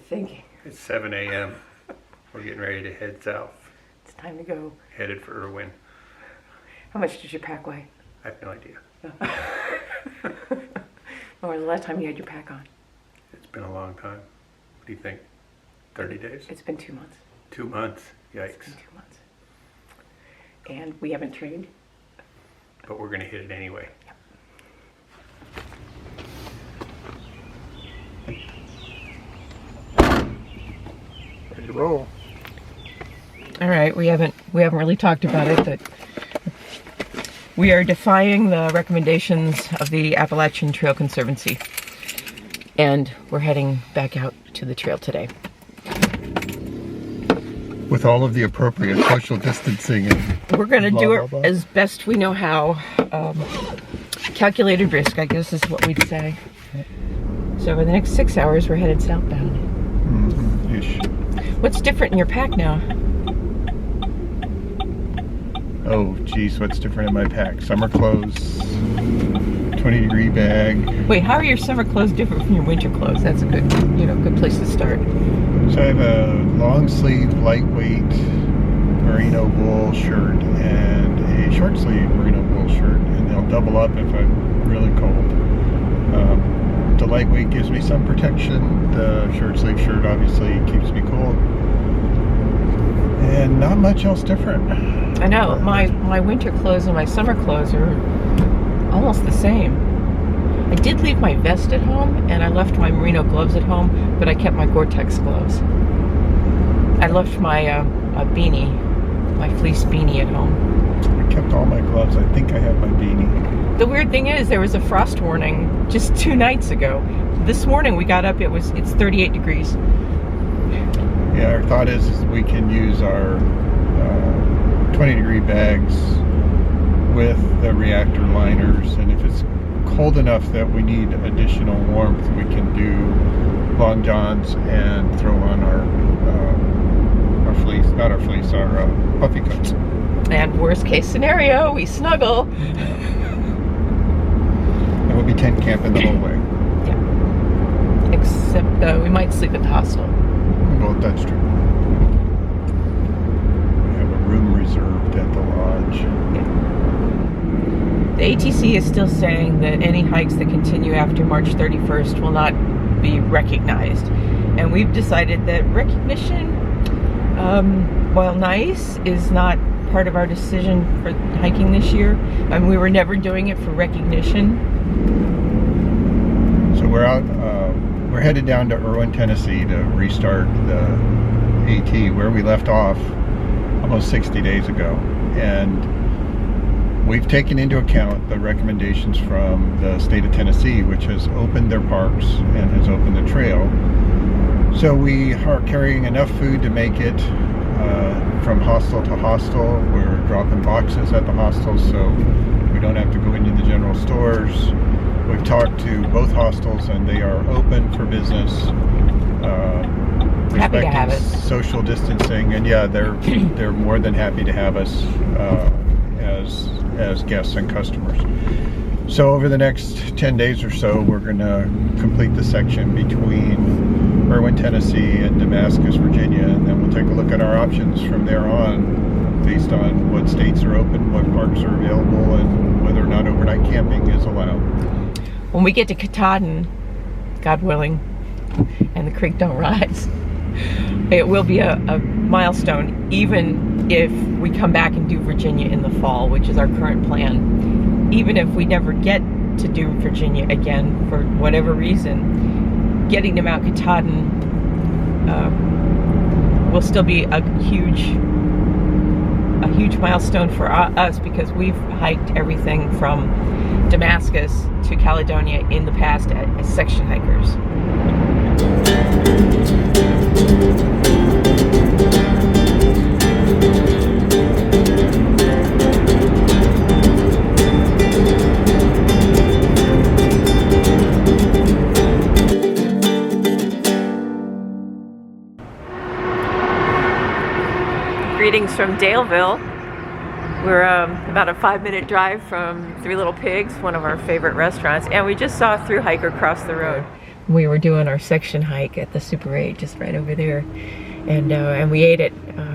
thinking? It's 7 a.m. We're getting ready to head south. It's time to go. Headed for Erwin. How much did your pack weigh? I have no idea. When was the last time you had your pack on? It's been a long time. What do you think? 30 days? It's been 2 months. 2 months. Yikes. It's been 2 months. And we haven't trained. But we're going to hit it anyway. Ready to roll. All right, we haven't really talked about it, but we are defying the recommendations of the Appalachian Trail Conservancy, and we're heading back out to the trail today. With all of the appropriate social distancing and We're going to do it blah, blah. as best we know how. Calculated risk, I guess, is what we'd say. So over the next 6 hours, we're headed southbound. Ish. What's different in your pack now? Oh, geez, what's different in my pack? Summer clothes, 20-degree bag. Wait, how are your summer clothes different from your winter clothes? That's a good, good place to start. So I have a long sleeve, lightweight merino wool shirt and a short sleeve merino wool shirt, and they'll double up if I'm really cold. The lightweight gives me some protection. The short sleeve shirt obviously keeps me cool. And not much else different. I know, my winter clothes and my summer clothes are almost the same. I did leave my vest at home, and I left my merino gloves at home, but I kept my Gore-Tex gloves. I left my beanie, my fleece beanie at home. I kept all my gloves. I think I have my beanie. The weird thing is, there was a frost warning just 2 nights ago. This morning we got up, it's 38 degrees. Yeah, our thought is we can use our 20-degree bags with the reactor liners, and if it's cold enough that we need additional warmth, we can do long johns and throw on our fleece, not our fleece, our puffy coats. And worst case scenario, we snuggle. And we'll be tent camping the whole way. Yeah. Except we might sleep at the hostel. Well, that's true. We have a room reserved at the lodge. The ATC is still saying that any hikes that continue after March 31st will not be recognized. And we've decided that recognition, while nice, is not part of our decision for hiking this year. I mean, we were never doing it for recognition. So we're out, we're headed down to Erwin, Tennessee to restart the AT where we left off almost 60 days ago. And we've taken into account the recommendations from the state of Tennessee, which has opened their parks and has opened the trail. So we are carrying enough food to make it from hostel to hostel. We're dropping boxes at the hostel so we don't have to go into the general stores. We've talked to both hostels and they are open for business. Happy to have us. Social distancing, and yeah, they're more than happy to have us as guests and customers. So over the next 10 days or so, we're going to complete the section between Erwin, Tennessee and Damascus, Virginia, and then we'll take a look at our options from there on based on what states are open, what parks are available, and whether or not overnight camping is allowed. When we get to Katahdin, God willing, and the creek don't rise, it will be a milestone, even if we come back and do Virginia in the fall, which is our current plan. Even if we never get to do Virginia again for whatever reason, getting to Mount Katahdin will still be a huge milestone for us, because we've hiked everything from Damascus to Caledonia in the past as section hikers. Greetings from Daleville. We're about a 5-minute drive from Three Little Pigs, one of our favorite restaurants, and we just saw a thru hiker cross the road. We were doing our section hike at the Super 8, just right over there. And we ate at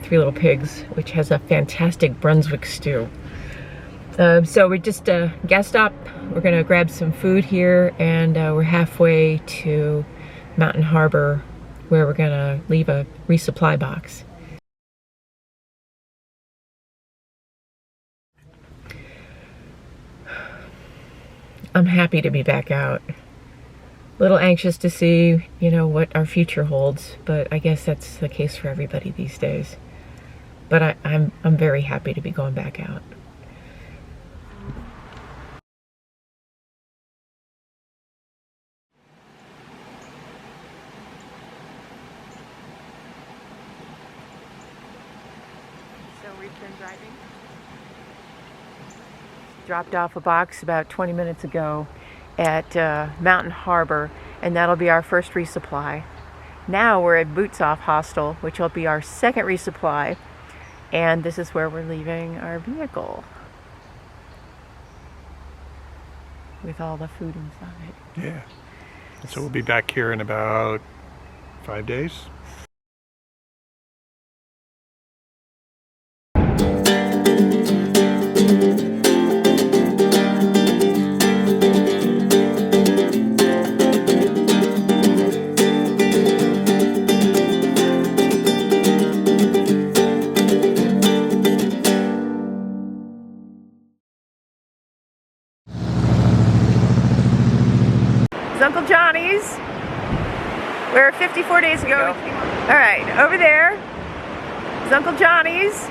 Three Little Pigs, which has a fantastic Brunswick stew. So we just gassed up. We're gonna grab some food here, and we're halfway to Mountain Harbor, where we're gonna leave a resupply box. I'm happy to be back out. A little anxious to see, you know, what our future holds, but I guess that's the case for everybody these days. But I'm very happy to be going back out. So we've been driving. Dropped off a box about 20 minutes ago at Mountain Harbor, and that'll be our first resupply. Now we're at Boots Off Hostel, which will be our second resupply, and this is where we're leaving our vehicle with all the food inside. Yeah. So we'll be back here in about 5 days. Uncle Johnny's, where 54 days ago we came on. All right, over there is Uncle Johnny's,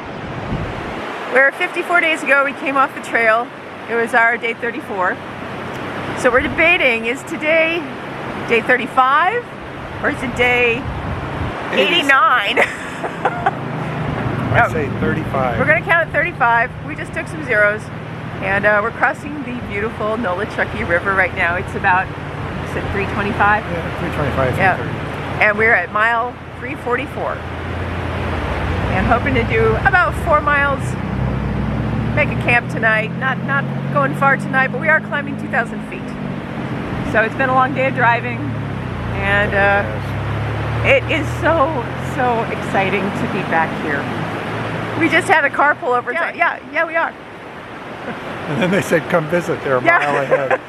where 54 days ago we came off the trail. It was our day 34. So we're debating, is today day 35 or is it day 89? I say 35. We're gonna count at 35. We just took some zeros, and we're crossing the beautiful Nolichucky River right now. It's about 325? Yeah, 325. Yeah. And we're at mile 344. And hoping to do about 4 miles. Make a camp tonight. Not going far tonight, but we are climbing 2,000 feet. So it's been a long day of driving, and it is so exciting to be back here. We just had a car pull over. Yeah, we are. And then they said, come visit. They're a mile ahead.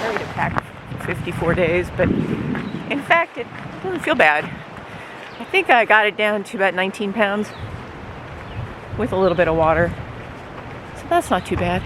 Ready to pack 54 days, but in fact, it doesn't feel bad. I think I got it down to about 19 pounds with a little bit of water. So that's not too bad.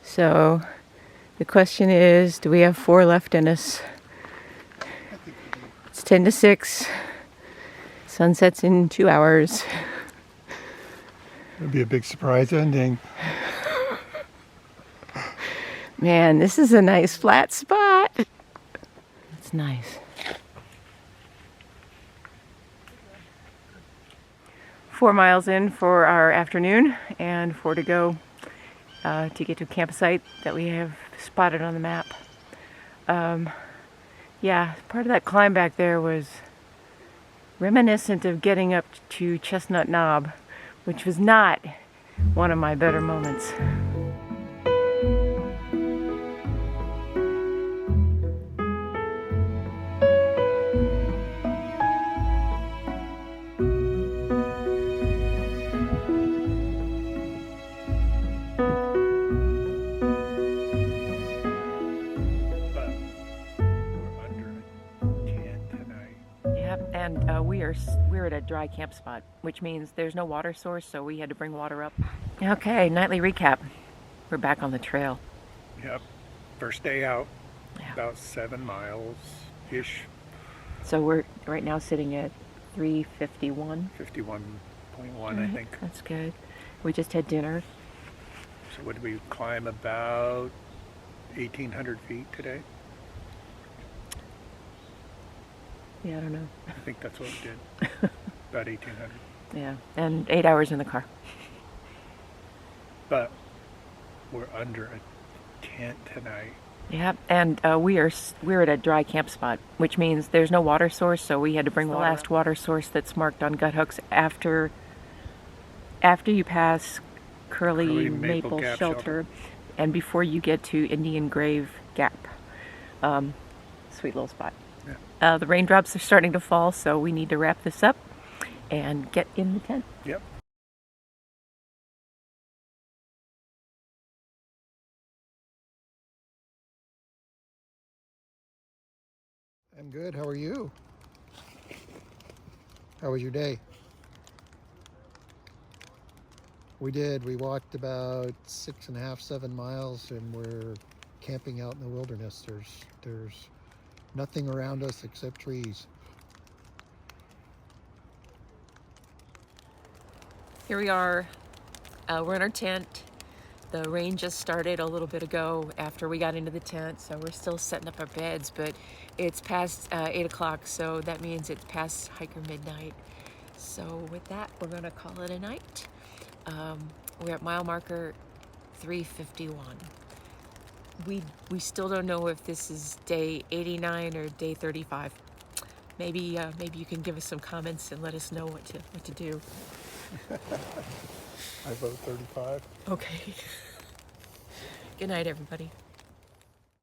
So the question is, do we have 4 left in us? It's 10 to 6. Sunset's in 2 hours. It'll be a big surprise ending. Man, this is a nice flat spot. It's nice. 4 miles in for our afternoon and 4 to go to get to a campsite that we have spotted on the map. Yeah, part of that climb back there was reminiscent of getting up to Chestnut Knob, which was not one of my better moments. Yep, and we're at a dry camp spot, which means there's no water source, so we had to bring water up. Okay, nightly recap. We're back on the trail. Yep. First day out, Yeah. about 7 miles-ish, So we're right now sitting at 351. 51.1, I think. That's good. We just had dinner. So what did we climb? About 1,800 feet today? Yeah, I don't know. I think that's what we did. About 1,800. Yeah, and 8 hours in the car. But we're under a tent tonight. Yeah, and we're at a dry camp spot, which means there's no water source, so we had to bring the last water source that's marked on gut hooks after you pass Curly Maple Shelter and before you get to Indian Grave Gap. Sweet little spot. Yeah. The raindrops are starting to fall, so we need to wrap this up and get in the tent. Yep. I'm good. How are you? How was your day? We did. We walked about 6.5, 7 miles, and we're camping out in the wilderness. There's nothing around us except trees. Here we are. We're in our tent. The rain just started a little bit ago after we got into the tent, so we're still setting up our beds, but it's past 8 o'clock, so that means it's past hiker midnight. So with that, we're gonna call it a night. We're at mile marker 351. We still don't know if this is day 89 or day 35. Maybe you can give us some comments and let us know what to do. I vote 35. Okay. Good night, everybody.